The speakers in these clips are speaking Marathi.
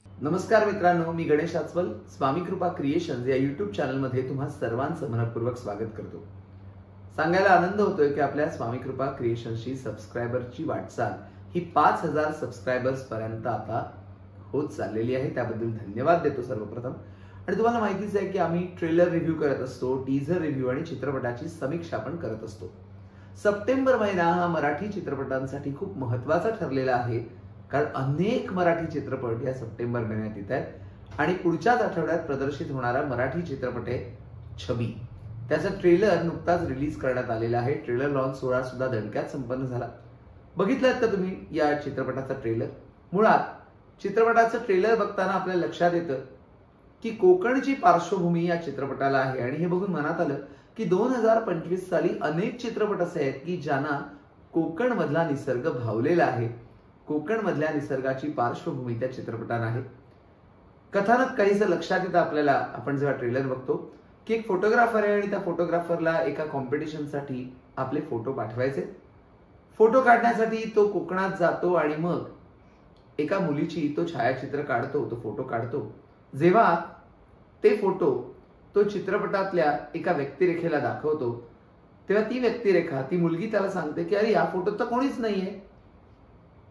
नमस्कार मित्रांनो, मी गणेश आचवल स्वामी कृपा क्रिएशन्स या YouTube चॅनलमध्ये तुम्हा सर्वांचं मनपूर्वक स्वागत करतो। सांगायला आनंद होतोय की आपल्या स्वामी कृपा क्रिएशन्सची सबस्क्रायबरची वाटचाल ही 5000 सबस्क्रायबर्स पर्यंत आता होत चाललेली आहे। त्याबद्दल धन्यवाद देतो सर्वप्रथम। आणि तुम्हाला माहितीच आहे की आम्ही ट्रेलर रिव्ह्यू करत असतो, टीझर रिव्ह्यू आणि चित्रपटाची समीक्षा पण करत असतो। सप्टेंबर महिना हा मराठी चित्रपटांसाठी खूप महत्त्वाचा ठरलेला आहे, कारण अनेक मराठी चित्रपट या सप्टेंबर महिन्यात येत आहेत आणि पुढच्याच आठवड्यात प्रदर्शित होणारा मराठी चित्रपट आहे छबी। त्याचा ट्रेलर नुकताच रिलीज करण्यात आलेला आहे। ट्रेलर लॉन्च सोहळा सुद्धा दणक्यात संपन्न झाला। बघितलात का तुम्ही या चित्रपटाचा ट्रेलर? मुळात चित्रपटाचं ट्रेलर बघताना आपल्या लक्षात येतं की कोकणची पार्श्वभूमी या चित्रपटाला आहे आणि हे बघून मनात आलं की 2025 साली अनेक चित्रपट असे आहेत की ज्यांना कोकण मधला निसर्ग भावलेला आहे। कोकण मधल्या निसर्गाची पार्श्वभूमी त्या चित्रपटात आहे। कथानक काहीसं लक्षात येतं आपल्याला आपण जेव्हा ट्रेलर बघतो की एक फोटोग्राफर आहे आणि त्या फोटोग्राफरला एका कॉम्पिटिशनसाठी आपले फोटो पाठवायचे। फोटो काढण्यासाठी तो कोकणात जातो आणि मग एका मुलीची तो छायाचित्र काढतो, तो फोटो काढतो। जेव्हा ते फोटो तो चित्रपटातल्या एका व्यक्तिरेखेला दाखवतो तेव्हा ती व्यक्तिरेखा, ती मुलगी त्याला सांगते की अरे या फोटोत तर कोणीच नाहीये।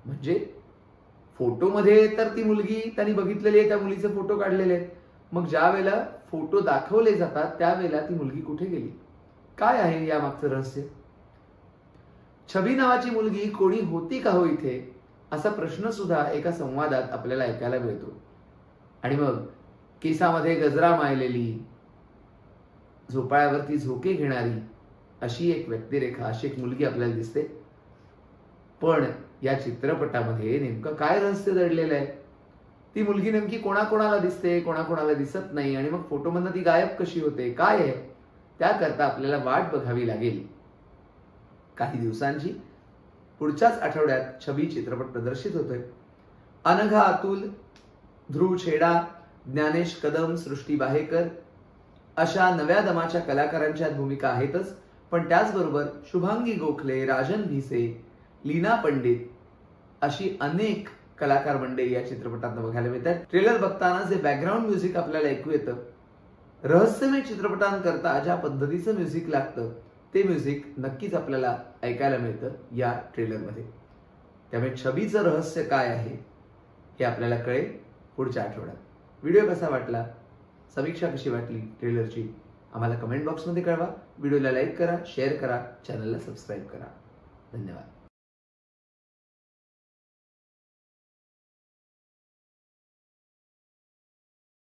म्हणजे फोटोमध्ये तर ती मुलगी त्यांनी बघितलेली आहे, त्या मुलीचे फोटो काढलेले आहेत। मग ज्या वेळेला फोटो दाखवले जातात त्यावेळेला ती मुलगी कुठे गेली? काय आहे या मागचं रहस्य? छबी नावाची मुलगी कोणी होती का हो इथे, असा प्रश्न सुद्धा एका संवादात आपल्याला ऐकायला मिळतो। आणि मग केसामध्ये गजरा मायलेली, झोपाळ्यावरती झोके घेणारी अशी एक व्यक्तिरेखा, अशी एक मुलगी आपल्याला दिसते। पण या चित्रपटामध्ये नेमकं काय रहस्य दडलेलं आहे? ती मुलगी नेमकी कोणाकोणाला दिसते, कोणाकोणाला दिसत नाही आणि मग फोटोमधनं ती गायब कशी होते, काय आहे? त्याकरता आपल्याला वाट बघावी लागेल काही दिवसांची। पुढच्याच आठवड्यात छबी चित्रपट प्रदर्शित होतोय। अनघा अतुल, ध्रुव छेडा, ज्ञानेश कदम, सृष्टी बाहेकर अशा नव्या दमाच्या कलाकारांच्या भूमिका आहेतच, पण त्याचबरोबर शुभांगी गोखले, राजन भिसे, लीना पंडित अशी अनेक कलाकार मंडळी या चित्रपटात बघायला मिळतात। ट्रेलर बघताना जे बॅकग्राऊंड म्युझिक आपल्याला ऐकू येतं, रहस्यमय चित्रपटांकरता ज्या पद्धतीचं म्युझिक लागतं ते म्युझिक नक्कीच आपल्याला ऐकायला मिळतं या ट्रेलरमध्ये। त्यामुळे छबीचं रहस्य काय आहे हे आपल्याला कळेल पुढच्या आठवड्यात। व्हिडिओ कसा वाटला, समीक्षा कशी वाटली ट्रेलरची, आम्हाला कमेंट बॉक्समध्ये कळवा। व्हिडिओला लाईक करा, शेअर करा, चॅनलला सबस्क्राईब करा। धन्यवाद।